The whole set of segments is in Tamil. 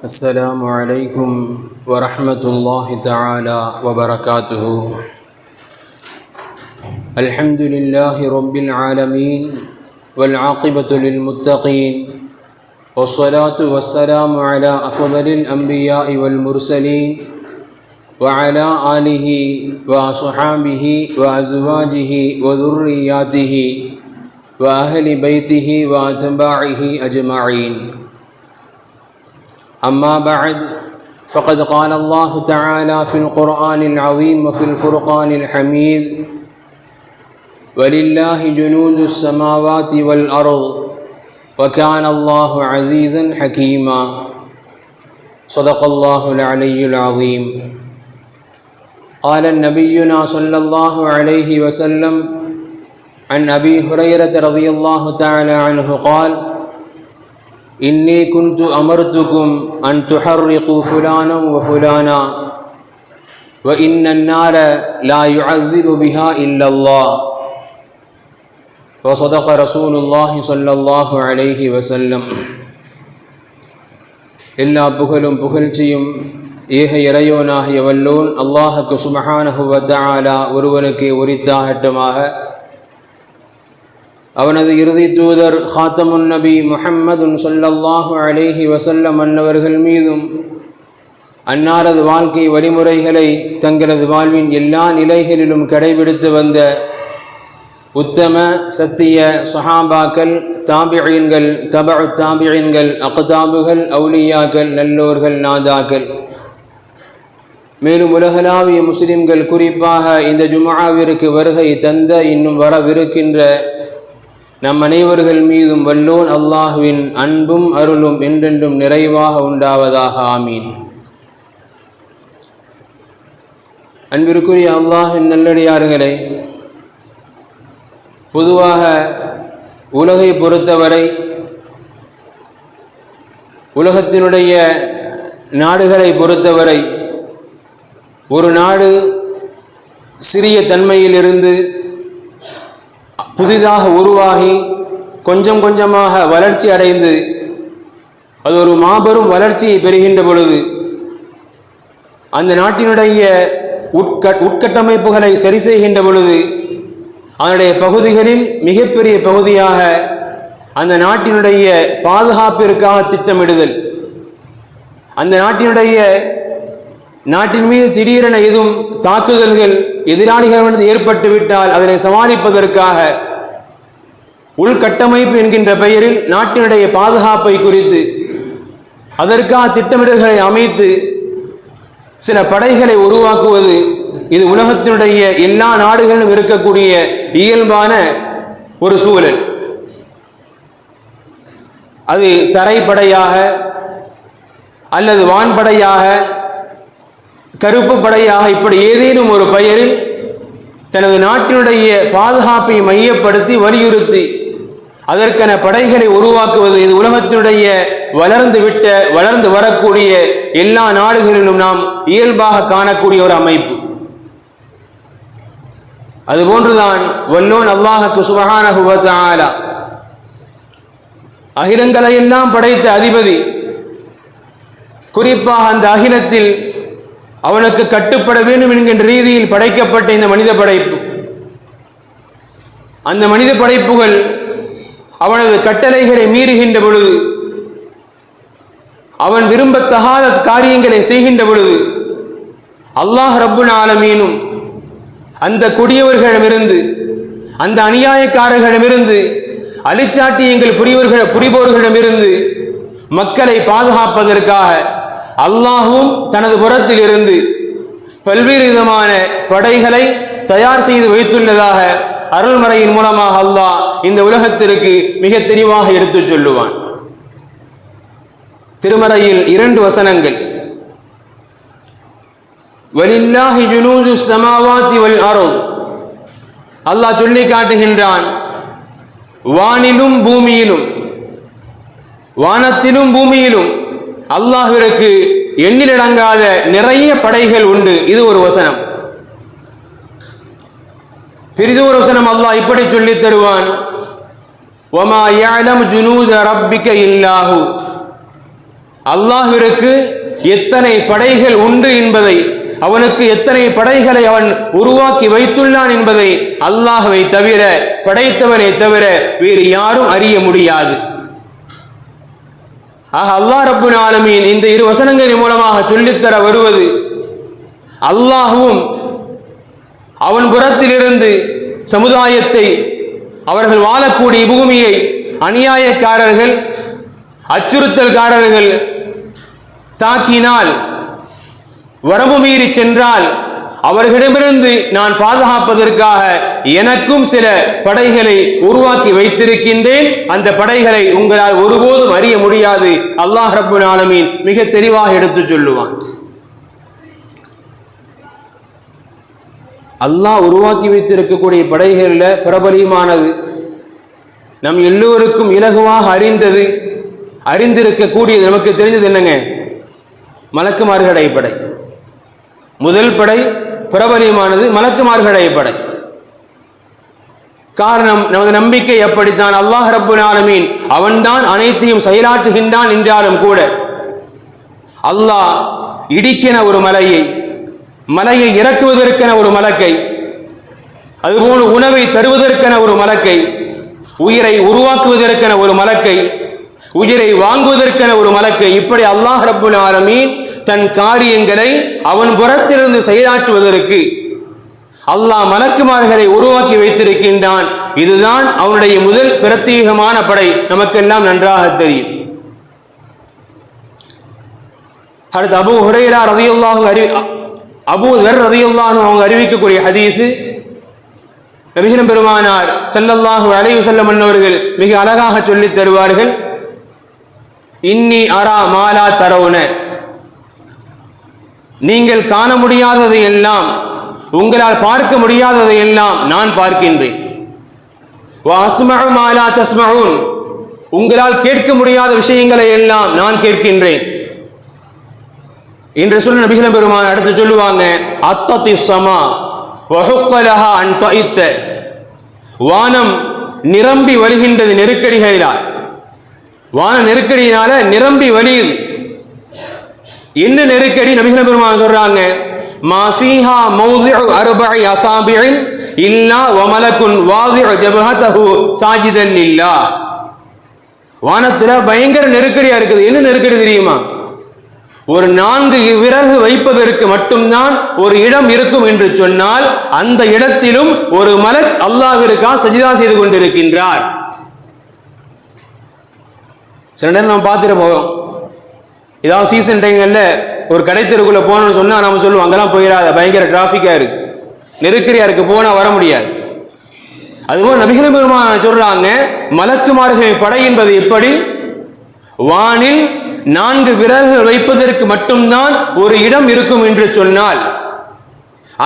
السلام عليكم ورحمة الله تعالى وبركاته. الحمد لله رب العالمين والعاقبة للمتقين، والصلاة والسلام على أفضل الأنبياء والمرسلين وعلى آله وصحابه وأزواجه وذرياته وأهل بيته وأتباعه أجمعين. أما بعد، فقد قال الله تعالى في القرآن العظيم وفي الفرقان الحميد: ولله جنود السماوات والأرض وكان الله عزيزا حكيما. صدق الله العلي العظيم. قال نبينا صلى الله عليه وسلم عن أبي هريرة رضي الله تعالى عنه قال: إني كنت أمرتكم أن تحرقوا فلانا وفلانا وإن النار لا يعذب بها إلا الله. وصدق رسول الله صلى الله عليه وسلم. எல்லா புகழும் புகழ்ச்சியும் ஏக இறையோனாகிய வல்லோன் அல்லாஹுக்கு சுப்ஹானஹு வ தஆலா ஒருவனுக்கு உரித்தாகட்டுமாக. அவனது இறுதி தூதர் ஹாத்தமுன் நபி முஹம்மதுன் ஸல்லல்லாஹு அலைஹி வஸல்லம் அன்னவர்கள் மீதும் அன்னாரது வாழ்க்கை வழிமுறைகளை தங்களது வாழ்வின் எல்லா நிலைகளிலும் கடைபிடித்து வந்த உத்தம சத்திய சஹாபாக்கள், தாபிஈன்கள், தபஉ தாபிஈன்கள், அக்தாபுகள், அவுலியாக்கள், நல்லோர்கள், நாதாக்கள், மேலும் உலகளாவிய முஸ்லிம்கள், குறிப்பாக இந்த ஜும்ஆவிற்கு வருகை தந்த இன்னும் வரவிருக்கின்ற நம் அனைவர்கள் மீதும் வல்லோன் அல்லாஹுவின் அன்பும் அருளும் என்றென்றும் நிறைவாக உண்டாவதாக. ஆமீன். அன்பிற்குரிய அல்லாஹ்வின் நல்லடியார்களே, பொதுவாக உலகை பொறுத்தவரை உலகத்தினுடைய நாடுகளை பொறுத்தவரை ஒரு நாடு சிறிய தன்மையிலிருந்து புதிதாக உருவாகி கொஞ்சம் கொஞ்சமாக வளர்ச்சி அடைந்து அது ஒரு மாபெரும் வளர்ச்சியை பெறுகின்ற பொழுது அந்த நாட்டினுடைய உட்கட்டமைப்புகளை சரி செய்கின்ற பொழுது அதனுடைய பகுதிகளில் மிகப்பெரிய பகுதியாக அந்த நாட்டினுடைய பாதுகாப்பிற்காக திட்டமிடுதல், அந்த நாட்டின் மீது திடீரென எதுவும் தாக்குதல்கள் எதிராளிகள் ஏற்பட்டுவிட்டால் அதனை சமாளிப்பதற்காக உள்கட்டமைப்பு என்கின்ற பெயரில் நாட்டினுடைய பாதுகாப்பை குறித்து அதற்காக திட்டமிடல்களை அமைத்து சில படைகளை உருவாக்குவது, இது உலகத்தினுடைய எல்லா நாடுகளிலும் இருக்கக்கூடிய இயல்பான ஒரு சூழல். அது தரைப்படையாக அல்லது வான்படையாக கருப்பு படையாக இப்படி ஏதேனும் ஒரு பெயரில் தனது நாட்டினுடைய பாதுகாப்பை மையப்படுத்தி வலியுறுத்தி அதற்கென படைகளை உருவாக்குவது, இது உலகத்தினுடைய வளர்ந்து வரக்கூடிய எல்லா நாடுகளிலும் நாம் இயல்பாக காணக்கூடிய ஒரு அமைப்பு. அதுபோன்றுதான் வல்லோன் அல்லாஹுக்கு சுப்ஹானஹு வ தஆலா அகிலங்களை எல்லாம் படைத்த அதிபதி, குறிப்பாக அந்த அகிலத்தில் அவனுக்கு கட்டுப்பட வேண்டும் என்கின்ற ரீதியில் படைக்கப்பட்ட இந்த மனித படைப்பு, அந்த மனித படைப்புகள் அவனது கட்டளைகளை மீறுகின்ற பொழுது, அவன் விரும்பத்தகாத காரியங்களை செய்கின்ற பொழுது அல்லாஹ் ரப்புல் ஆலமீனும் அந்த கொடியவர்களிடமிருந்து, அந்த அநியாயக்காரர்களிடமிருந்து, அழிச்சாட்டியங்கள் புரிபவர்களிடமிருந்து மக்களை பாதுகாப்பதற்காக அல்லாஹும் தனது புறத்தில் இருந்து பல்வேறு விதமான படைகளை தயார் செய்து வைத்துள்ளதாக அருள்மறையின் மூலமாக அல்லாஹ் இந்த உலகத்திற்கு மிக தெளிவாக எடுத்துச் சொல்லுவான். திருமறையில் 2 வசனங்கள், வலில்லாஹி ஜுனூது ஸமாவாதி வல் அர்த், அல்லாஹ் சொல்லி காட்டுகின்றான், வானிலும் பூமியிலும், வானத்திலும் பூமியிலும் அல்லாஹ்விற்கு எண்ணிலடங்காத நிறைய படைகள் உண்டு. இது ஒரு வசனம். பிரிதொரு வசனம் அல்லாஹ் இப்படி சொல்லி தருவான், وَمَا يَعْلَمُ جُنُودَ رَبِّكَ إِلَّا هُوَ அல்லாஹ்விற்கு எத்தனை படைகள் உண்டு என்பதை, அவனுக்கு எத்தனை படைகளை அவன் உருவாக்கி வைத்துள்ளான் என்பதை அல்லாஹ்வை தவிர, படைத்தவனை தவிர வேறு யாரும் அறிய முடியாது. ஆக அல்லாஹ் ரப்புல் ஆலமீன் இந்த இரு வசனங்களின் மூலமாக சொல்லித்தர வருவது, அல்லாஹ்வும் அவன் புறத்திலிருந்து சமுதாயத்தை, அவர்கள் வாழக்கூடிய பூமியை அநியாயக்காரர்கள், அச்சுறுத்தல்காரர்கள் தாக்கினால், வரம்பு மீறி சென்றால் அவர்களிடமிருந்து நான் பாதுகாப்பதற்காக எனக்கும் சில படைகளை உருவாக்கி வைத்திருக்கின்றேன். அந்த படைகளை உங்களால் ஒருபோதும் அறிய முடியாது. அல்லாஹ் ரப்புல் ஆலமீன் மிக தெளிவாக எடுத்து சொல்லுவான். அல்லாஹ் உருவாக்கி வைத்திருக்கக்கூடிய படைகளில் பிரபலியமானது, நம் எல்லோருக்கும் இலகுவாக அறிந்திருக்கக்கூடியது, நமக்கு தெரிஞ்சது என்னங்க? மலக்குமார்களை படை. முதல் படை பிரபலியமானது மலக்குமார்களை படை. காரணம், நமது நம்பிக்கை அப்படித்தான். அல்லாஹ் ரப்புல் ஆலமீன் அவன்தான் அனைத்தையும் செயலாற்றுகின்றான் என்றாலும் கூட, அல்லாஹ் இடிக்கென ஒரு மலையை இறக்குவதற்கென ஒரு மலக்கை, அதுபோல் உணவை தருவதற்கென ஒரு மலக்கை, உயிரை உருவாக்குவதற்கென ஒரு மலக்கை, உயிரை வாங்குவதற்கென ஒரு மலக்கை, இப்படி அல்லாஹ் ரப்புல் ஆலமீன் தன் காரியங்களை அவன் புறத்திலிருந்து செயலாற்றுவதற்கு அல்லாஹ் மலக்குமார்களை உருவாக்கி வைத்திருக்கின்றான். இதுதான் அவனுடைய முதல் பிரத்யேகமான படை. நமக்கெல்லாம் நன்றாக தெரியும். அடுத்து அபூ ஹுரைரா ரலியல்லாஹு அபூ தர் ரலியல்லாஹு அவங்க அறிவிக்கக்கூடிய ஹதீஸ், நபிகள் பெருமானார் ஸல்லல்லாஹு அலைஹி வஸல்லம் அவர்கள் மிக அழகாக சொல்லித் தருவார்கள். இன்னி அரா மாலா தரவுன, நீங்கள் காண முடியாததை எல்லாம், உங்களால் பார்க்க முடியாததை எல்லாம் நான் பார்க்கின்றேன். வஅஸ்மஉ மாலா தஸ்மஊன், உங்களால் கேட்க முடியாத விஷயங்களை எல்லாம் நான் கேட்கின்றேன் என்று சொல்ல நபிகள் பெருமான் அடுத்து சொல்லுவாங்க, அத்தத்தி ஸமா வஹுக்கலஹா அன் தஇத்த, வானம் நிரம்பி வருகின்றது நெருக்கடிகளால். வான நெருக்கடியினால நிரம்பி வலியுது. என்ன நெருக்கடி? நபிகள் பெருமான் சொல்றாங்க, மா ஃபீஹா மௌதிஉ அர்பஇ அஸாபிஇன் இல்லா வமலகுன் வாதிஉ ஜபஹதஹு சாஜிதன் லில்லாஹ். வானத்துல பயங்கர நெருக்கடியா இருக்குது. என்ன நெருக்கடி தெரியுமா? ஒரு 4 விரல் வைப்பதற்கு மட்டும்தான் ஒரு இடம் இருக்கும் என்று சொன்னால், அந்த இடத்திலும் ஒரு மலக் அல்லாஹ்விற்காக சஜிதா செய்து கொண்டிருக்கின்றார். சில நேரம் நம்ம பார்த்துட்டு போவோம், ஏதாவது சீசன் டைம்ல ஒரு கடை தெருக்குள்ள போனோம்னு சொன்னா நம்ம சொல்லுவோம், அங்கெல்லாம் போயிடாத, பயங்கர டிராஃபிக்கா இருக்கு, நெருக்கடியா இருக்கு, போனா வர முடியாது. அதுபோல் நபிகள் பெருமான் சொல்றாங்க, மலக்குமார்களின் படை என்பது எப்படி? வானில் 4 விரல்கள் வைப்பதற்கு மட்டும்தான் ஒரு இடம் இருக்கும் என்று சொன்னால்,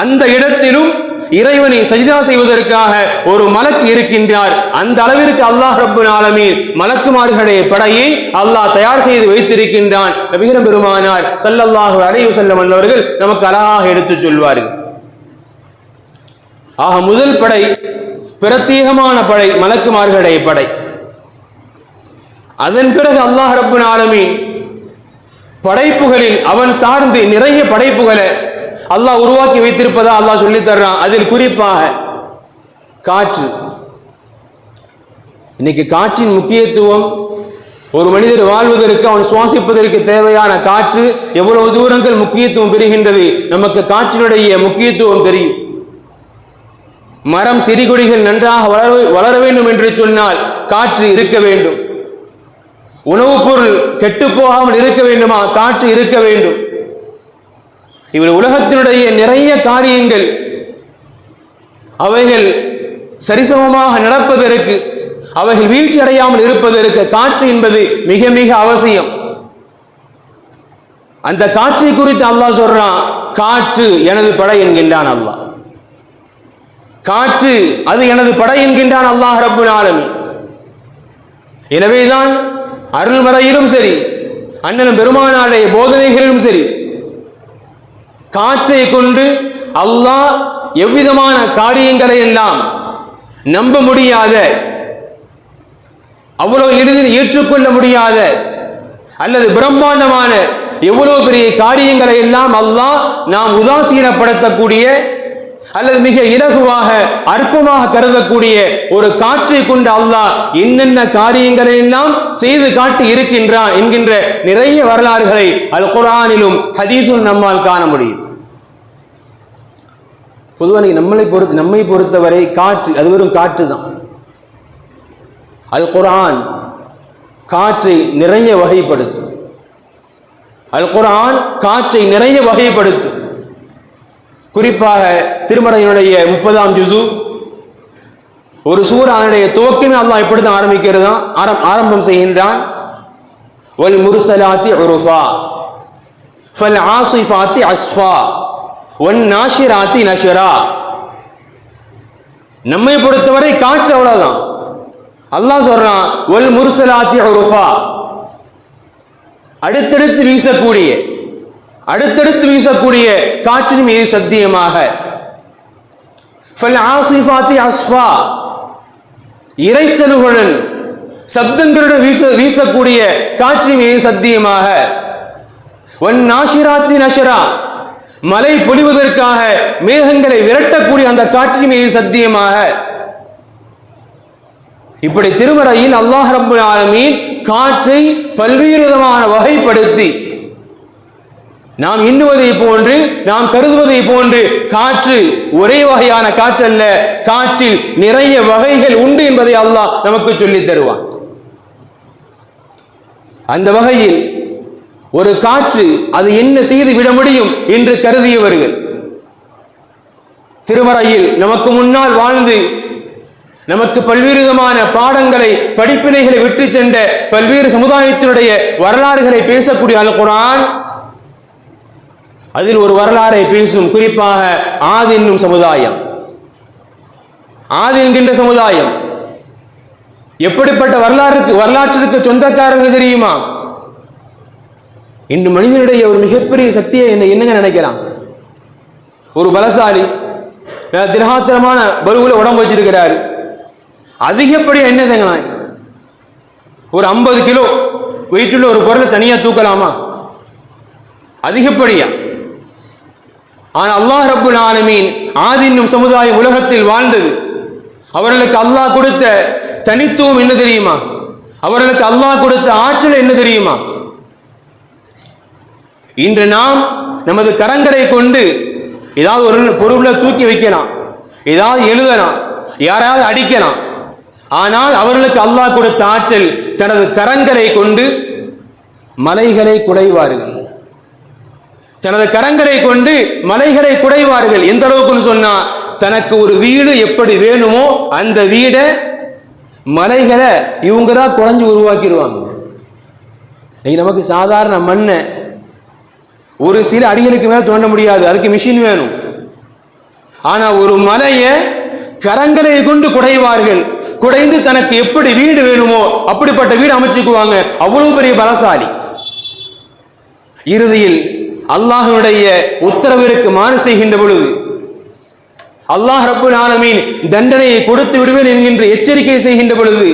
அந்த இடத்திலும் இறைவனை சஜிதா செய்வதற்காக ஒரு மலக்கு இருக்கின்றார். அந்த அளவிற்கு அல்லாஹ் ரப்புல் ஆலமீன் மலக்குமார்களுடைய படையை அல்லாஹ் தயார் செய்து வைத்திருக்கின்றான். நபிகள் பெருமானார் ஸல்லல்லாஹு அலைஹி வஸல்லம் அவர்கள் நமக்கு அழகாக எடுத்து சொல்வார்கள். ஆக முதல் படை பிரத்யேகமான படை, மலக்குமார்களுடைய படை. அதன் பிறகு அல்லாஹ் ரப்புல் ஆலமீன் படைப்புகளில் அவன் சார்ந்து நிறைய படைப்புகளை அல்லாஹ் உருவாக்கி வைத்திருப்பதா அல்லாஹ் சொல்லி தர்றான். அதில் குறிப்பாக காற்று. இன்னைக்கு காற்றின் முக்கியத்துவம், ஒரு மனிதர் வாழ்வதற்கு, அவன் சுவாசிப்பதற்கு தேவையான காற்று எவ்வளவு தூரங்கள் முக்கியத்துவம் பெறுகின்றது. நமக்கு காற்றினுடைய முக்கியத்துவம் தெரியும். மரம் செடி கொடிகள் நன்றாக வளர வேண்டும் என்று சொன்னால் காற்று இருக்க வேண்டும். உணவுப் பொருள் கெட்டு போகாமல் இருக்க வேண்டுமா? காற்று இருக்க வேண்டும். இவர் உலகத்தினுடைய நிறைய காரியங்கள் அவைகள் சரிசமமாக நடப்பதற்கு, அவைகள் வீழ்ச்சி அடையாமல் இருப்பதற்கு காற்று என்பது மிக மிக அவசியம். அந்த காற்றை குறித்து அல்லாஹ் சொல்றான், காற்று எனது படை என்கின்றான் அல்லாஹ். காற்று அது எனது படை என்கின்றான் அல்லாஹ் ரப்புல் ஆலமீன். எனவேதான் அருள்மறையிலும் சரி, அண்ணலும் பெருமானாருடைய போதனைகளிலும் சரி, காற்றை கொண்டு அல்லாஹ் எவ்விதமான காரியங்களை எல்லாம் நம்ப முடியாத, அவ்வளவு எளிதில் ஏற்றுக்கொள்ள முடியாத, அல்லது பிரம்மாண்டமான எவ்வளவு பெரிய காரியங்களை எல்லாம் அல்லாஹ் நாம் உதாசீனப்படுத்தக்கூடிய அல்லது மிக இலகுவாக அற்பமாக கருதக்கூடிய ஒரு காற்றை கொண்டு அல்லாஹ் என்னென்ன காரியங்களை எல்லாம் செய்து காட்டி இருக்கின்றான் என்கின்ற நிறைய வரலாறுகளை அல் குர்ஆனிலும் ஹதீஸிலும் நம்மால் காண முடியும். பொதுவாக நம்மை பொறுத்தவரை காற்று அது வெறும் காற்று தான். அல் குர்ஆன் காற்றை நிறைய வகைப்படுத்தும். அல் குர்ஆன் காற்றை நிறைய வகைப்படுத்தும். குறிப்பாக திருமறையினுடைய 30ஆம் ஜுஸு ஒரு சூரானுடைய துவக்கமே அல்லாஹ் இப்படித்தான் ஆரம்பிக்கிறதான் ஆரம்பம் செய்கின்றான். வல் முர்சலாத்தி உருஃபா ஃபல் ஆசிஃபாத்தி அஸ்ஃபா வன் நாஷிராத்தி நஷரா. நம்மை பொறுத்தவரை காற்று அவ்வளவுதான். அல்லாஹ் சொல்றான் வல் முர்சலாத்தி உருஃபா, அடுத்தடுத்து வீசக்கூடிய காற்றின் மீது சத்தியமாக. ஃபல் ஆசிஃபாத்தி அஸ்ஃபா, இரைச்சலுடன் சப்தங்களுடன் வீசக்கூடிய காற்றின் மீது சத்தியமாக. வன் நாஷிராத்தி நஷரா, மழை பொழிவதற்காக மேகங்களை விரட்டக்கூடிய அந்த காற்றின் மீது சத்தியமாக. இப்படி திருமறையில் அல்லாஹ் ரப்பல் ஆலமீன் காற்றை பல்வேறு விதமான வகைப்படுத்தி நாம் எண்ணுவதை போன்று நாம் கருதுவதை போன்று காற்று ஒரே வகையான காற்று அல்ல, காற்றில் நிறைய வகைகள் உண்டு என்பதை அல்லாஹ் நமக்கு சொல்லித் தருவான். அந்த வகையில் ஒரு காற்று அது என்ன செய்து விட முடியும் என்று கருதியவர்கள் திருமறையில் நமக்கு முன்னால் வாழ்ந்து நமக்கு பல்வேறு விதமான பாடங்களை படிப்பினைகளை விட்டு சென்ற பல்வேறு சமுதாயத்தினுடைய வரலாறுகளை பேசக்கூடிய அல் குர்ஆன் அதில் ஒரு வரலாறை பேசும். குறிப்பாக ஆத் என்னும் சமுதாயம். ஆத் என்கின்ற சமுதாயம் எப்படிப்பட்ட வரலாற்றிற்கு சொந்தக்காரர்கள் தெரியுமா? இன்று மனிதனுடைய ஒரு மிகப்பெரிய சக்தியை என்னங்க நினைக்கலாம். ஒரு பலசாலி திரகாத்திரமான பருவுல உடம்பு வச்சிருக்கிறாரு. அதிகப்படியா என்ன செய்யலாம்? ஒரு 50 கிலோ வெயிட்டுள்ள ஒரு பொருளை தனியா தூக்கலாமா? அதிகப்படியா. ஆனால் அல்லாஹ் ரப்புல் ஆலமீன் ஆத் என்னும் சமுதாயம் உலகத்தில் வாழ்ந்தது. அவர்களுக்கு அல்லாஹ் கொடுத்த தனித்துவம் என்ன தெரியுமா? அவர்களுக்கு அல்லாஹ் கொடுத்த ஆற்றல் என்ன தெரியுமா? இன்று நாம் நமது கரங்களை கொண்டு ஏதாவது ஒரு பொருளை தூக்கி வைக்கலாம், ஏதாவது எழுதலாம், யாராவது அடிக்கலாம். ஆனால் அவர்களுக்கு அல்லாஹ் கொடுத்த ஆற்றல் தனது கரங்களை கொண்டு மலைகளை குடைவார்கள். தனது கரங்களை கொண்டு மலைகளை குடைவார்கள். எந்த அளவுக்கு சொன்னா, தனக்கு ஒரு வீடு எப்படி வேணுமோ அந்த வீடை மலைகளை இவங்க தான் குறைஞ்சு உருவாக்கிடுவாங்க. நமக்கு சாதாரண மண்ணை ஒரு சில அடிகளுக்கு மேல தோண்ட முடியாது, அதுக்கு மிஷின் வேணும். ஆனா ஒரு மலையை கரங்களை கொண்டு குடைவார்கள். குடைந்து தனக்கு எப்படி வீடு வேணுமோ அப்படிப்பட்ட வீடு அமைச்சுக்குவாங்க. அவ்வளவு பெரிய பலசாலி. இறுதியில் அல்லாஹ்வுடைய உத்தரவிற்கு மாறு செய்கின்ற பொழுது அல்லாஹ் ரப்புல் ஆலமீன் தண்டனையை கொடுத்து விடுவேன் என்கின்ற எச்சரிக்கை செய்கின்ற பொழுது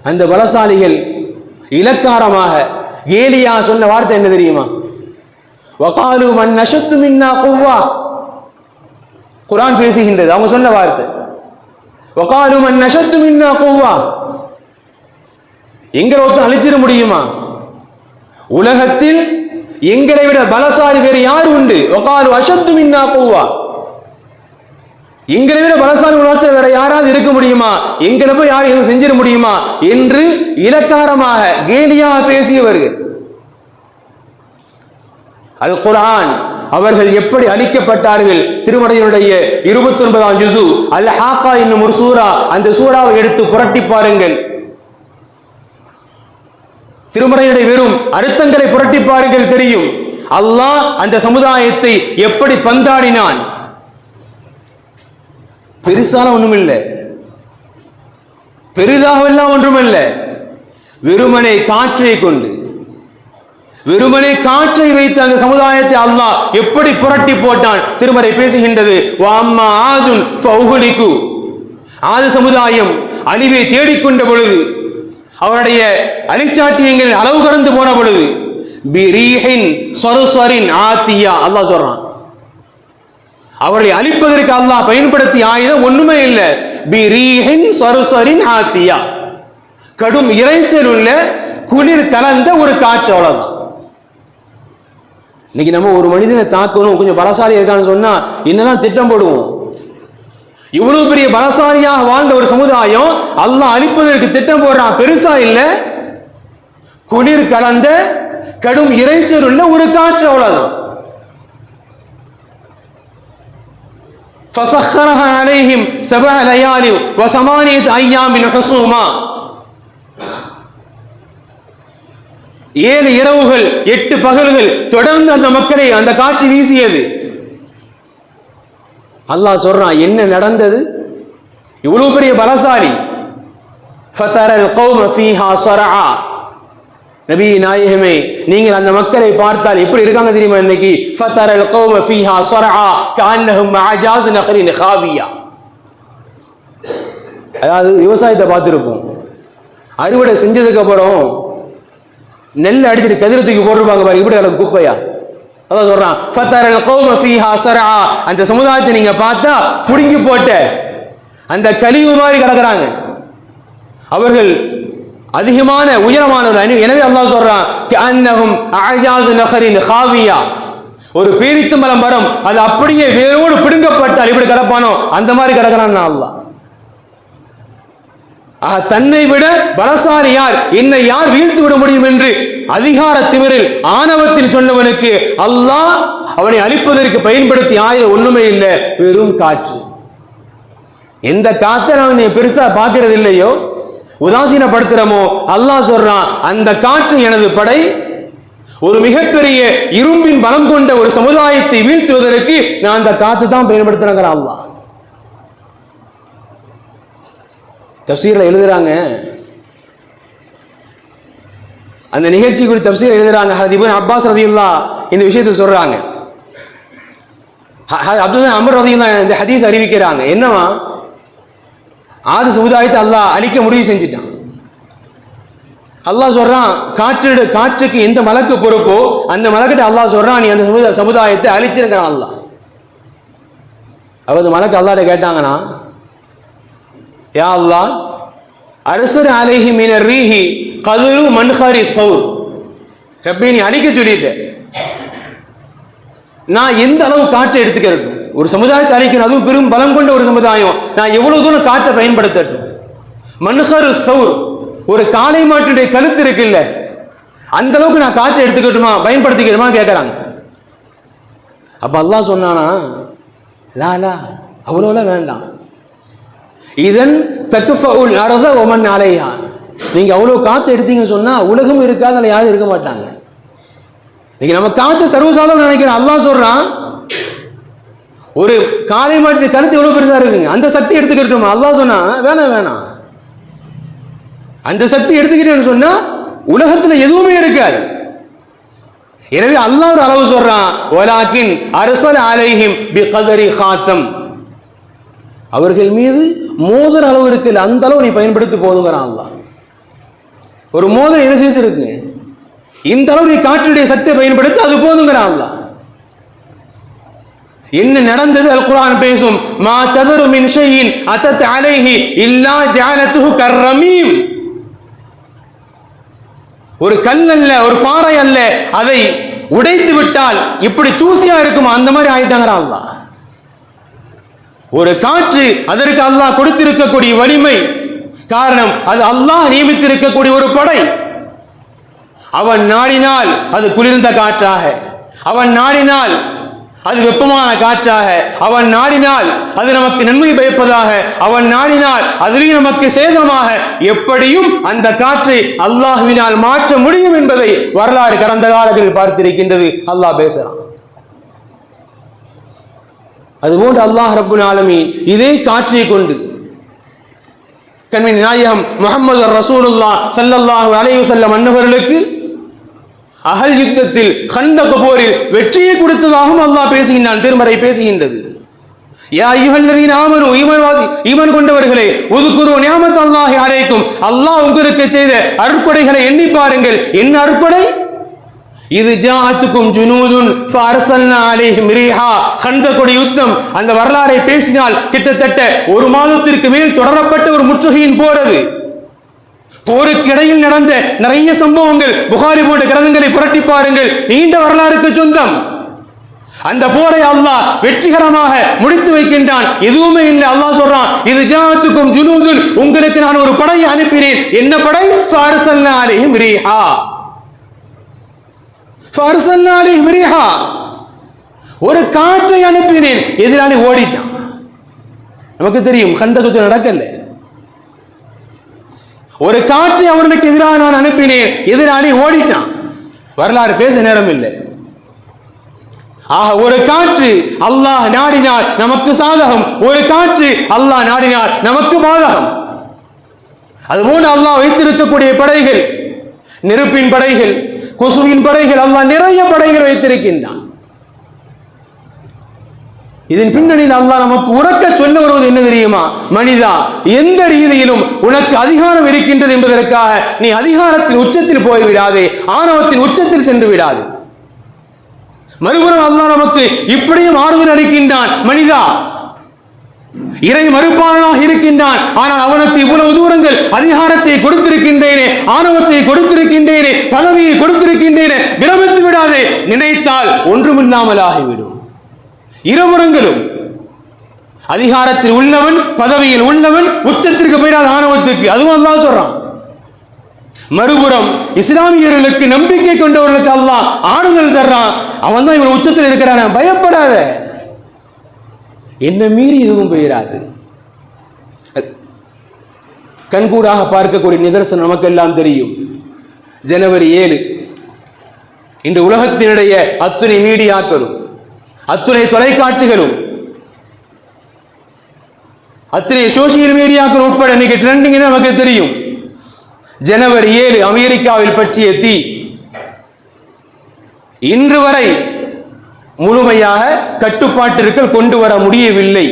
அந்த பலசாலிகள் இலக்காரமாக கேலியா சொன்ன வார்த்தை என்ன தெரியுமா? வகாலு மன் நஷத்து மின்னா குவ்வா. குர்ஆன் பேசுகின்றது. அவங்க சொன்ன வார்த்தை வகாலு மன் நஷத்து மின்னா குவ்வா. எங்களை ஒருத்தன் அழிச்சிட முடியுமா? உலகத்தில் எங்களை விட பலசாலி வேறு யார் உண்டு? வகாலு அஷத்து மின்னா குவ்வா. எங்களை விட பலசாலி உலகத்தில் வேற யாராவது இருக்க முடியுமா? எங்களை போய் யாரும் எதுவும் செஞ்சிட முடியுமா என்று இலக்காரமாக கேலியாக பேசியவர்கள். அல் குர்ஆன் அவர்கள் எப்படி அழிக்கப்பட்டார்கள்? திருமறையினுடைய 29ஆம் ஜுஸு அல் ஹாக்கா என்னும் ஒரு சூரா, அந்த சூறாவை எடுத்து புரட்டி பாருங்கள். திருமறையினுடைய வெறும் அர்த்தங்களை புரட்டி பாருங்கள், தெரியும் அல்லாஹ் அந்த சமுதாயத்தை எப்படி பந்தாடினான். பெருசால ஒண்ணுமில்லை, பெரிதாகவெல்லாம் ஒன்றுமில்ல. வெறுமனே காற்றை கொண்டு, வெறுமனே காற்றை வைத்து அந்த சமுதாயத்தை அல்லாஹ் எப்படி புரட்டி போட்டான் திருமறை பேசுகின்றது. வஅம்மா ஆதுன் ஃபஉஹ்லிகு. ஆது சமுதாயம் அழிவை தேடிக்கொண்ட பொழுது அவருடைய அலிச்சாட்டியங்கள் அளவு கடந்து போன பொழுது பிரீஹின் சர்சரின் ஆத்தியா அல்லாஹ் சொல்றான். அவரை அழிப்பதற்கு அல்லாஹ் பயன்படுத்திய ஆயுதம் ஒண்ணுமே இல்லை. பிரீஹின் சர்சரின் ஆத்தியா, கடும் இறைச்சல் உள்ள குளிர் கலந்த ஒரு காற்று, அவ்வளவுதான். இன்னைக்கு நம்ம ஒரு மனிதனை தாக்கணும், கொஞ்சம் பலசாலி இருக்கான்னு சொன்னா என்னதான் திட்டம் போடுவோம். இவ்வளவு பெரிய பலசாலியாக வாழ்ந்த ஒரு சமுதாயம் அல்லாஹ் அழிப்பதற்கு திட்டம் போடுறான். பெருசா இல்ல, குளிர் கலந்த கடும் இறைச்சல் உள்ள ஒரு காற்று, அவ்வளவுதான். فسخرها عليهم 7 ليال و8 أيام حسوما. 7 இரவுகள் 8 பகல்கள் தொடர்ந்து அந்த மக்களை அந்த காற்று வீசியது. அல்லாஹ் சொல்றான், என்ன நடந்தது? இவ்வளவு பெரிய பலசாலி. فترى القوم فيها صرعا. நபி நாயகமே, நீங்கள் அந்த மக்களை பார்த்தால் எப்படி இருக்காங்க தெரியுமா? இன்னைக்கு فترى القوم فيها صرعا كأنهم أعجاز نخل خاوية. அதாவது விவசாயத்தை பார்த்துருப்போம். அறுவடை செஞ்சதுக்கு அப்புறம் நெல் அடிச்சுட்டு கதிரை தூக்கி போட்டிருப்பாங்க பாரு, இப்படி அளவு குப்பையா. அதான் சொல்றான், فترى القوم فيها صرعا. அந்த சமுதாயத்தை நீங்க பார்த்தா புடுங்கி போட்ட அந்த கழிவு மாதிரி கிடக்குறாங்க. அவர்கள் அதிகமான உயரமானவர்கள். எனவே அல்லாஹ் சொல்றான், கஅன்னஹும் அஅஜாஸு நஹரின் காவியா. ஒரு பேரித்தம்பலம் மரம் அது அப்படியே வேரோடு பிடுங்கப்பட்டால் எப்படி கிடப்பானோ அந்த மாதிரி கிடக்குறான் அல்லாஹ். தன்னை விட பலசாலி யார், என்னை யார் வீழ்த்து விட முடியும் என்று அதிகார திமிரில் ஆணவத்தில் சொன்னவனுக்கு அல்லாஹ் அவனை அழிப்பதற்கு பயன்படுத்தி ஆயுதம் ஒண்ணுமே இல்லை, வெறும் காற்று. எந்த காற்றை நான் பெருசா பார்க்கிறது இல்லையோ, உதாசீனப்படுத்துறமோ, அல்லாஹ் சொல்றான், அந்த காற்று எனது படை. ஒரு மிகப்பெரிய இரும்பின் பலம் கொண்ட ஒரு சமுதாயத்தை வீழ்த்துவதற்கு நான் அந்த காற்று தான் பயன்படுத்துறேன் அல்லாஹ். தஃப்சீர்ல எழுதுறாங்க, அந்த நிகழ்ச்சி குறித்து தஃப்சீர் எழுதுறாங்க. ஹஜ்ரத் இப்னு அப்பாஸ் ரலியல்லாஹு இந்த விஷயத்தை சொல்றாங்க. அப்துல்லாஹ் அம்ர் ரலியல்லாஹு இந்த ஹதீஸ் அறிவிக்கிறாங்க. என்னவா, ஆது சமுதாயத்தை அல்லாஹ் அழிக்க முடிவு செஞ்சிட்டான். அல்லாஹ் சொல்றான், காற்றுக்கு எந்த மலக்கு பொறுப்போ அந்த மலக்கிட்ட அல்லாஹ் சொல்றான், நீ அந்த சமுதாயத்தை அழிச்சிருக்கிறான் அல்லாஹ். அவது மலக்கு அல்லாஹ்ட்ட கேட்டாங்கன்னா, யா அல்லாஹ், அரசர் அலைஹி மினர் ரீஹி கதுரு மன்ஹரி ஃபௌர். ரப்பே, நீ அழிக்க சொல்லிட்ட, நான் எந்த அளவு காற்றை எடுத்துக்கிறட்டும்? ஒரு சமுதாயத்தை அழிக்கணும், அதுவும் பெரும் பலம் கொண்ட ஒரு சமுதாயம், நான் எவ்வளவு தூரம் காற்றை பயன்படுத்தட்டும்? மன்ஹரு சௌர், ஒரு காளை மாட்டுடைய கழுத்து இருக்குல்ல, அந்த அளவுக்கு நான் காற்றை எடுத்துக்கட்டுமா, பயன்படுத்திக்கணுமா கேட்கறாங்க. அப்ப அல்லாஹ் சொன்னானா, லா லா, அவ்வளோலாம் வேண்டாம். இதன் தக்ஃபஉல் அர்த வமன் அலைஹா. நீங்க அவ்வளவு காத்து எடுத்தீங்க சொன்னா உலகம் இருக்காது, அதில் யாரும் இருக்க மாட்டாங்க. நீங்க நம்ம காத்து சர்வசாதாரணம் நினைக்கிறோம். அல்லாஹ் சொல்றான், ஒரு காளை மாட்டு கருத்து எவ்வளவு பெருசா இருக்குங்க, அந்த சக்தி எடுத்துக்கிட்டோமா? அல்லாஹ் சொன்னா வேணாம் வேணாம், அந்த சக்தி எடுத்துக்கிட்டேன்னு சொன்னா உலகத்துல எதுவுமே இருக்காது. எனவே அல்லாஹ் ஒரு அளவு சொல்றான், வலாக்கின் அர்ஸல அலைஹிம் பிகதரி காத்தம். அவர்கள் மீது மோதிர அளவு இருக்குல்ல, அந்த அளவு நீ பயன்படுத்தி போதுங்கிறான் அல்லாஹ். ஒரு மோதிரம் என்ன சைஸ் இருக்கு, இந்த அளவு நீ காற்றுடைய சக்தியை பயன்படுத்தி அது போதுங்கிறான் அல்லாஹ். என்ன நடந்தது அல் குர்ஆன் பேசும், மா ததரு மின் ஷைஇன் அத்தத் அலைஹி இல்லா ஜஅலத்துஹு கர்ரமீம். ஒரு கல் அல்ல, ஒரு பாறை அல்ல, அதை உடைத்து விட்டால் இப்படி தூசியா இருக்குமா, அந்த மாதிரி ஆயிட்டாங்கிறான் அல்லாஹ். ஒரு காற்று, அதற்கு அல்லாஹ் கொடுத்திருக்கக்கூடிய வலிமை, காரணம் அது அல்லாஹ் நியமித்திருக்கக்கூடிய ஒரு படை. அவன் நாடினால் அது குளிர்ந்த காற்றாக, அவன் நாடினால் அது வெப்பமான காற்றாக, அவன் நாடினால் அது நமக்கு நன்மை பயப்பதாக, அவன் நாடினால் அதிலேயும் நமக்கு சேதமாக, எப்படியும் அந்த காற்றை அல்லாஹ்வினால் மாற்ற முடியும் என்பதை வரலாறு கடந்த காலத்தில் பார்த்திருக்கின்றது. அல்லாஹ் பேசுறான். அதுபோன்று அல்லாஹ் ரப்புல் ஆலமீன் இதே காற்றை கொண்டு கண்மணி நாயகம் முஹம்மது ரசூலுல்லாஹ் ஸல்லல்லாஹு அலைஹி வஸல்லம் அன்னவர்களுக்கு அஹல் யுத்தத்தில் கந்தக் போரில் வெற்றியை கொடுத்ததாகவும் அல்லாஹ் பேசுகின்றான். திருமறை பேசுகின்றது. யா அய்யுஹல்லதீன ஆமனூ ஈமான் கொண்டவர்களே உذ்குரு நிஅமத்தல்லாஹி அலைக்கும் அல்லாஹ் உங்களுக்கு செய்த அருட்கொடைகளை எண்ணி பாருங்கள். என்ன அருட்கொடை? இது ஜாஅத்துக்கும் ஜுனூதுன் ஃபஅர்சல்னா அலைஹிம் ரீஹா. கந்தகுடி யுத்தம் அந்த வரலாறை பேசினால் கிட்டத்தட்ட ஒரு மாதத்திற்கு மேல் தொடரப்பட்ட ஒரு முற்றுகையின் போறது. போருக்கு இடையில் நடந்த நிறைய சம்பவங்கள் புகாரி போன்ற கிரந்தங்களை புரட்டி பாருங்கள், நீண்ட வரலாறுக்கு சொந்தம். அந்த போரை அல்லாஹ் வெற்றிகரமாக முடித்து வைக்கின்றான். எதுவுமே இல்லை. அல்லாஹ் சொல்றான், இது ஜாஅத்துக்கும் ஜுனூதுன், உங்களுக்கு நான் ஒரு படையை அனுப்பினேன். என்ன படை? ஃபஅர்சல்னா அலைஹிம் ரீஹா. ஃபஅர்சல்னா அலைஹிம் ரீஹா, ஒரு காற்றை அனுப்பினேன். எதிராளி ஓடிட்டான். நமக்கு தெரியும் கந்தக் யுத்தம் நடக்கல. ஒரு காற்றை அவர்களுக்கு எதிராக நான் அனுப்பினேன், எதிராளி ஓடிட்டான். வரலாறு பேச நேரம் இல்லை. ஆக ஒரு காற்று அல்லாஹ் நாடினார் நமக்கு சாதகம், ஒரு காற்று அல்லாஹ் நாடினார் நமக்கு பாதகம். அதுபோன்று அல்லாஹ் வைத்திருக்கக்கூடிய படைகள், நெருப்பின் படைகள், கொசுவின் படைகள், அல்லாஹ் நிறைய படைகள் வைத்திருக்கின்றான். இதன் பின்னணியில் அல்லாஹ் நமக்கு உறக்க சொல்ல வருவது என்ன தெரியுமா? மனிதா, எந்த ரீதியிலும் உனக்கு அதிகாரம் இருக்கின்றது என்பதற்காக நீ அதிகாரத்தின் உச்சத்தில் போய்விடாதே, ஆணவத்தின் உச்சத்தில் சென்று விடாது. மறுபுறம் அல்லாஹ் நமக்கு இப்படியும் ஆறுதல் அளிக்கின்றான். மனிதா, இறை மறுப்பாளனாக இருக்கின்றான், ஆனால் அவனுக்கு இவ்வளவு தூரங்கள் அதிகாரத்தை கொடுத்திருக்கின்றேனே, ஆணவத்தை கொடுத்திருக்கின்றேனே, பதவியை கொடுத்திருக்கின்றேனே, விரமித்து விடாதே. நினைத்தால் ஒன்றுமில்லாமல் ஆகிவிடும். இருபுறங்களும் அதிகாரத்தில் உள்ளவன், பதவியில் உள்ளவன் உச்சத்திற்கு போயிடாத ஆணவத்துக்கு, அதுவும் அல்லாஹ் சொல்றான். மறுபுறம் இஸ்லாமியர்களுக்கு நம்பிக்கை கொண்டவர்களுக்கு அல்லாஹ் ஆறுதல் தர்றான். அவன் தான் இவன் உச்சத்தில் இருக்கிறான், பயப்படாத, என்ன மீறி எதுவும் போயிடாது. கண்கூடாக பார்க்கக்கூடிய நிதர்சனம் நமக்கெல்லாம் தெரியும். ஜனவரி 7 இன்று உலகத்தினுடைய அத்துணை மீடியாக்களும், அத்துணை தொலைக்காட்சிகளும், அத்தனை சோசியல் மீடியாக்கள் உட்பட இன்னைக்கு ட்ரெண்டிங் நமக்கு தெரியும். ஜனவரி 7 அமெரிக்காவில் பற்றிய தீ இன்று வரை முழுமையாக கட்டுப்பாட்டிற்கு கொண்டு வர முடியவில்லை.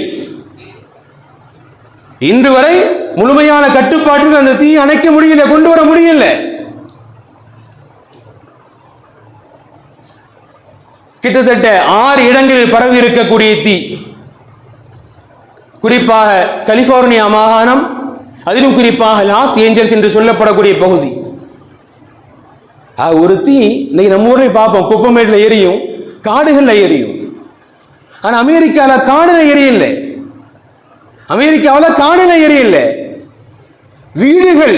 இன்று வரை முழுமையான கட்டுப்பாட்டிற்கு அந்த தீ அணைக்க முடியல, கொண்டு வர முடியல. கிட்டத்தட்ட 6 இடங்களில் பரவி இருக்கக்கூடிய தீ, குறிப்பாக கலிபோர்னியா மாகாணம், அதிலும் குறிப்பாக லாஸ் ஏஞ்சல்ஸ் என்று சொல்லப்படக்கூடிய பகுதி. ஒரு தீ இன்னைக்கு நம்ம ஊரில் பார்ப்போம், குப்பமேட்டில் எரியும், காடுகளில் எரியும். ஆனால் அமெரிக்காவில் காடுல எரியல. அமெரிக்காவில் காடுல எரியல. வீடுகள்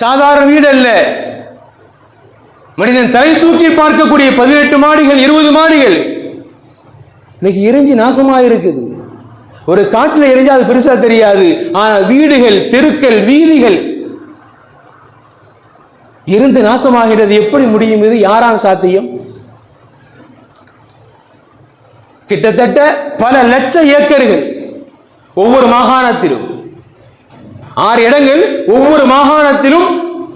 சாதாரண வீடு அல்ல, மனிதன் தலை தூக்கி பார்க்கக்கூடிய 18 மாடிகள், 20 மாடிகள் இன்னைக்கு எரிஞ்சு நாசமாக இருக்குது. ஒரு காட்டில் எரிஞ்சா அது பெருசா தெரியாது, ஆனால் வீடுகள், தெருக்கள், வீதிகள் இருந்து நாசமாகிறது. எப்படி முடியும்? இது யாரால் சாத்தியம்? கிட்டத்தட்ட பல லட்ச ஏக்கர்கள் ஒவ்வொரு மாகாணத்திலும், 6 இடங்கள், ஒவ்வொரு மாகாணத்திலும்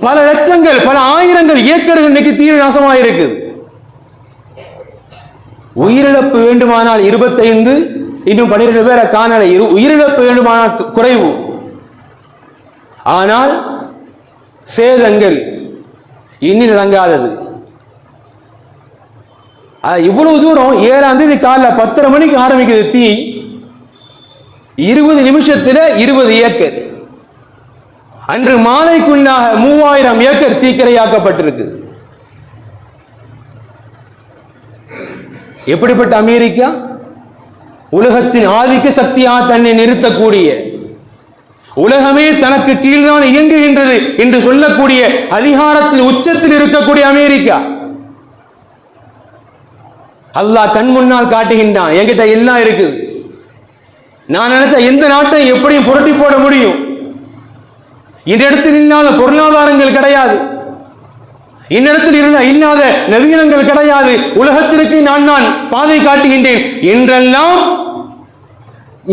பல லட்சங்கள், பல ஆயிரங்கள் ஏக்கர்கள் இன்னைக்கு தீ நாசமாக இருக்குது. உயிரிழப்பு வேண்டுமானால் 25, இன்னும் 12 பேரை காணலை. உயிரிழப்பு வேண்டுமானால் குறைவு, ஆனால் சேதங்கள் இன்னி நடங்காதது. இவ்வளவு தூரம் 7ஆம் தேதி காலைல 10:30 மணிக்கு ஆரம்பிக்கிறது தீ. 20 நிமிஷத்தில் 20 ஏக்கர். அன்று மாலைக்குள்ளாக 3000 ஏக்கர் தீக்கிரையாக்கப்பட்டிருக்கு. எப்படிப்பட்ட அமெரிக்கா? உலகத்தின் ஆதிக்க சக்தியாக தன்னை நிறுத்தக்கூடிய, உலகமே தனக்கு கீழ்தான் இயங்குகின்றது என்று சொல்லக்கூடிய அதிகாரத்தின் உச்சத்தில் இருக்கக்கூடிய அமெரிக்கா. அல்லாஹ் கண் முன்னால் காட்டுகின்றான், என்கிட்ட எல்லாம் இருக்குது, நான் நினைச்ச எந்த நாட்டை எப்படியும் புரட்டி போட முடியும். இன்னிடத்தில் இல்லாத பொருளாதாரங்கள் கிடையாது, இன்னிடத்தில் இல்லாத நவீனங்கள் கிடையாது, உலகத்திற்கு நான் பாதை காட்டுகின்றேன் என்றெல்லாம்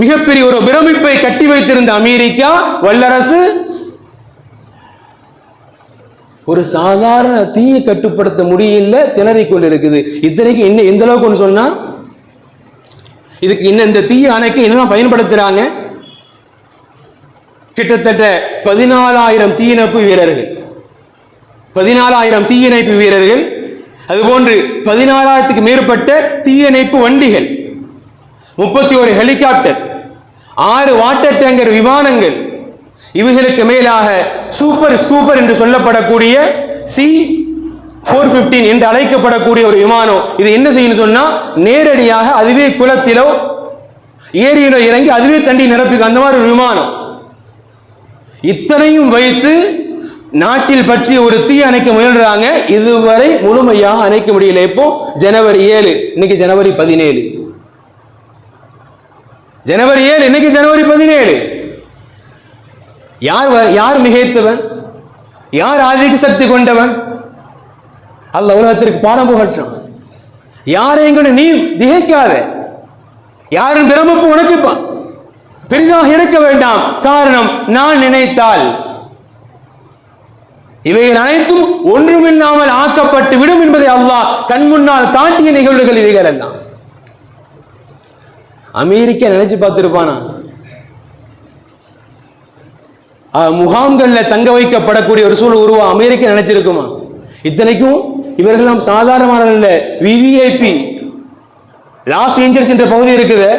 மிகப்பெரிய ஒரு பிரமிப்பை கட்டி வைத்திருந்த அமெரிக்கா வல்லரசு ஒரு சாதாரண தீயை கட்டுப்படுத்த முடியல, திணறிக் கொண்டிருக்குது. இத்தனைக்கு என்ன எந்த அளவுக்கு சொன்னா, இதுக்கு இன்னும் இந்த தீய அணைக்க என்னெல்லாம் பயன்படுத்துறாங்க? கிட்டத்தட்ட 14,000 தீயணைப்பு வீரர்கள், 14,000 தீயணைப்பு வீரர்கள், அதுபோன்று 14,000க்கு மேற்பட்ட தீயணைப்பு வண்டிகள், 31 ஹெலிகாப்டர், 6 வாட்டர் டேங்கர் விமானங்கள், இவைகளுக்கு மேலாக சூப்பர் ஸ்கூப்பர் என்று சொல்லப்படக்கூடிய C-415 என்று அழைக்கப்படக்கூடிய ஒரு விமானம். இது என்ன செய்யணும் சொன்னா, நேரடியாக அதுவே குளத்திலோ ஏரியிலோ இறங்கி அதுவே தண்ணி நிரப்பி அந்த மாதிரி ஒரு விமானம். இத்தனையும் வைத்து நாட்டில் பற்றி ஒரு தீ அணைக்க முயல்றாங்க. இதுவரை முழுமையாக அணைக்க முடியல. இப்போ ஜனவரி 7, இன்னைக்கு ஜனவரி 17. ஜனவரி 7, இன்னைக்கு ஜனவரி 17. யார் மிகைத்தவன்? யார் ஆதிக்க சக்தி கொண்டவன்? அல்லாஹ் உலகத்திற்கு பாடம் புகட்டான். யாரையும் கூட நீ திகைக்காத, யாரும் பிரமிப்பு உனக்குப்பான், பெரிதாக இருக்க வேண்டாம். காரணம், நான் நினைத்தால் இவைகள் அனைத்தும் ஒன்றுமில்லாமல் ஆக்கப்பட்டு விடும் என்பதை அல்லாஹ் கண் முன்னால் காட்டிய நிகழ்வுகள் இவைகள் எல்லாம். அமெரிக்கா நினைச்சு பார்த்திருப்பானா? முகாம்கள்ல தங்க வைக்கப்படக்கூடிய ஒரு சூழல் உருவா அமெரிக்கா நினைச்சிருக்குமா? இத்தனைக்கும் இவர்களெல்லாம் சாதாரணமான விவிஐபி லாஸ் ஏஞ்சல்ஸ் என்ற பகுதி இருக்குது,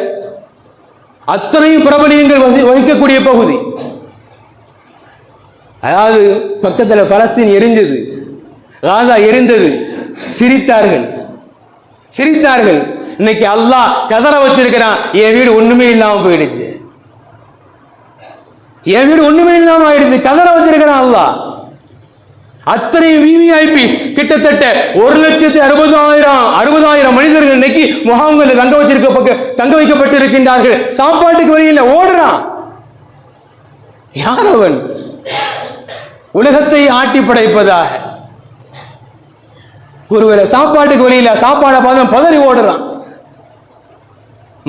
அத்தனையும் பிரபலியங்கள் வகிக்கக்கூடிய பகுதி. அதாவது பக்கத்தில் பலஸ்தீன் எரிஞ்சது, காசா எரிந்தது, சிரித்தார்கள். இன்னைக்கு அல்லாஹ் கதற வச்சிருக்கிறான், என் வீடு ஒண்ணுமே இல்லாம போயிடுச்சு, என் வீடு ஒண்ணுமே இல்லாம ஆயிடுச்சு, கதற வச்சிருக்கிறான் அல்லாஹ். அத்தனை விவிஐபிஸ் கிட்டத்தட்ட 1,60,000 மனிதர்கள் இன்னைக்கு முகாம்களில் தங்க வைக்கப்பட்டு இருக்கின்றார்கள். சாப்பாட்டுக்கு வழியில் ஓடுறான். யார் அவன்? உலகத்தை ஆட்டி படைப்பதாக ஒருவேளை சாப்பாட்டுக்கு வழியில் சாப்பாடை பார்த்து பதறி ஓடுறான்.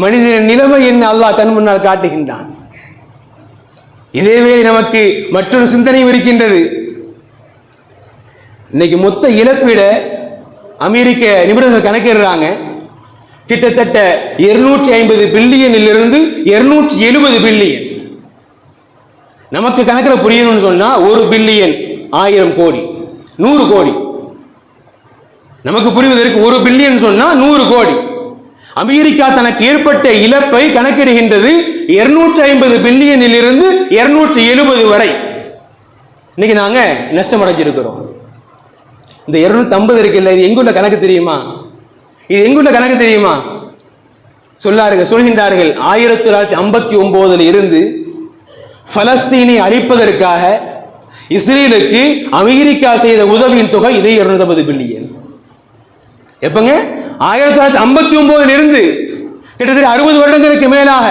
மனிதனின் நிலைமை என்ன அல்லாஹ் கண் முன்னால் காட்டுகின்றான். இதேவே நமக்கு மற்றொரு சிந்தனையும் இருக்கின்றது. இன்னைக்கு மொத்த இழப்பீட அமெரிக்க நிபுணர்கள் கணக்கிடுறாங்க. கிட்டத்தட்ட 250 பில்லியனில் இருந்து 270 பில்லியன். நமக்கு கணக்கில் புரியணும்னு சொன்னா 1 பில்லியன் 1000 கோடி, 100 கோடி. நமக்கு புரிவதற்கு 1 பில்லியன் சொன்னா 100 கோடி. அமெரிக்கா தனக்கு ஏற்பட்ட இழப்பை கணக்கிடுகின்றது 250 பில்லியனில் இருந்து 270 வரை. இன்னைக்கு நாங்க நஷ்டம் அடைஞ்சிருக்கிறோம். இந்த 250 இருக்குல்ல, இது எங்குள்ள கணக்கு தெரியுமா? இது எங்குள்ள கணக்கு தெரியுமா? சொல்கின்றார்கள் 1959 இருந்து பலஸ்தீனை அழிப்பதற்காக இஸ்ரேலுக்கு அமெரிக்கா செய்த உதவியின் தொகை இதே 250 பில்லியன். எப்பங்க? 1959 இருந்து கிட்டத்தட்ட 60 வருடங்களுக்கு மேலாக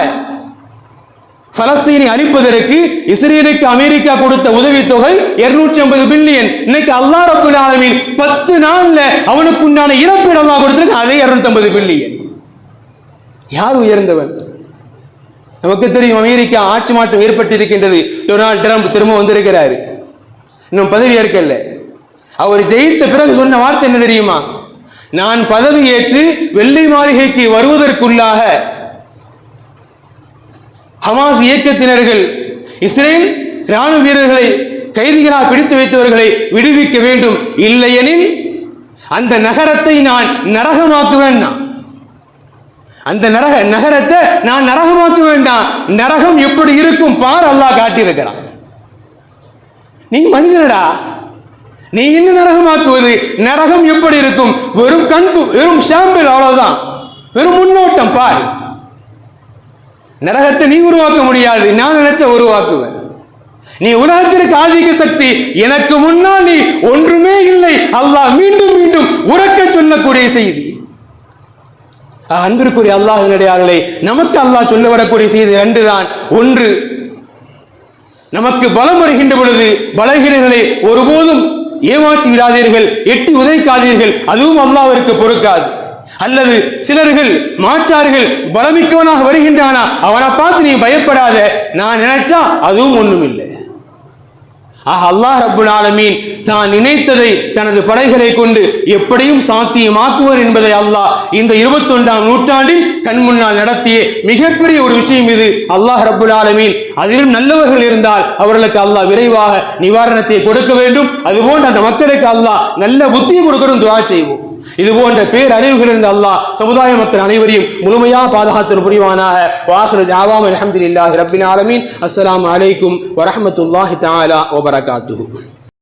பலஸ்தீனை அழிப்பதற்கு இஸ்ரேலுக்கு அமெரிக்கா கொடுத்த உதவி தொகை 250 பில்லியன். இன்னைக்கு அல்லாஹ் ரப்பல் ஆலமீன் 10 நாள்ல அவனுக்கு உண்டான இழப்பீடு அல்லாஹ் கொடுத்திருக்க அதே 250 பில்லியன். யார் உயர்ந்தவன்? நமக்கு தெரியும், அமெரிக்கா ஆட்சி மாற்றம் ஏற்பட்டு இருக்கின்றது. டொனால்ட் ட்ரம்ப் திரும்ப வந்திருக்கிறாரு, இன்னும் பதவி ஏற்கல. அவர் ஜெயித்த பிறகு சொன்ன வார்த்தை என்ன தெரியுமா? நான் பதவி ஏற்று வெள்ளை மாளிகைக்கு வருவதற்குள்ளாக ஹமாஸ் இயக்கத்தினர்கள் இஸ்ரேல் ராணுவ வீரர்களை கைதிகளாக பிடித்து வைத்தவர்களை விடுவிக்க வேண்டும், இல்லையெனில் அந்த நகரத்தை நான் நரகமாக்க வேண்டாம், அந்த நகரத்தை நான் நரகமாக்க வேண்டாம். நரகம் எப்படி இருக்கும் பார், அல்லாஹ் காட்டியிருக்கிறான். நீ மனிதனடா, நீ என்ன நரகமாக்குவது? நரகம் எப்படி இருக்கும்? வெறும் சாம்பிள், அவ்வளவுதான், வெறும் முன்னோட்டம் பார். நரகத்தை நீ உருவாக்க முடியாது, நான் நினைச்ச உருவாக்குவேன். நீ உலகத்திற்கு ஆதிக்க சக்தி, எனக்கு முன்னால் நீ ஒன்றுமே இல்லை. அல்லாஹ் மீண்டும் மீண்டும் உறக்க சொல்லக்கூடிய செய்தி. அன்பிற்குரிய அல்லாஹ்வினடியார்களே, நமக்கு அல்லாஹ் சொல்ல வரக்கூடிய செய்தி 2 தான். ஒன்று, நமக்கு பலம் வருகின்ற பொழுது பலகீனர்களை ஒருபோதும் ஏமாற்றி விடாதீர்கள், எட்டி உதைக்காதீர்கள், அதுவும் அல்லாஹ்விற்கு பொறுக்காது. அல்லது சிலர்கள் மாற்றார்கள், பலமிக்கவனாக வருகின்றானா அவனை பார்த்து நீ பயப்படாத, நான் நினைச்சா அதுவும் ஒண்ணும் இல்லை. அல்லாஹ் ரப்புல் ஆலமீன் தான் நினைத்ததை தனது படைகளை கொண்டு எப்படியும் சாத்தியமாக்குவர் என்பதை அல்லாஹ் இந்த 21ஆம் நூற்றாண்டில் கண் முன்னால் நடத்திய மிகப்பெரிய ஒரு விஷயம் இது. அல்லாஹ் ரப்புல் ஆலமீன் அதிலும் நல்லவர்கள் இருந்தால் அவர்களுக்கு அல்லாஹ் விரைவாக நிவாரணத்தை கொடுக்க வேண்டும். அதுபோன்று அந்த மக்களுக்கு அல்லாஹ் நல்ல புத்தியை கொடுக்கணும். துஆ செய்வோம். இது போன்ற பேரறிவுகள் இருந்த அல்லாஹ் சமுதாய மக்கள் அனைவரையும் முழுமையாக பாதுகாத்து புரிவானாக. வாஹிரு தஅவானா அல்ஹம்துலில்லாஹி ரப்பில் ஆலமீன். அஸ்ஸலாமு அலைக்கும் வரஹ்மத்துல்லாஹி தஆலா வபரகாத்துஹு.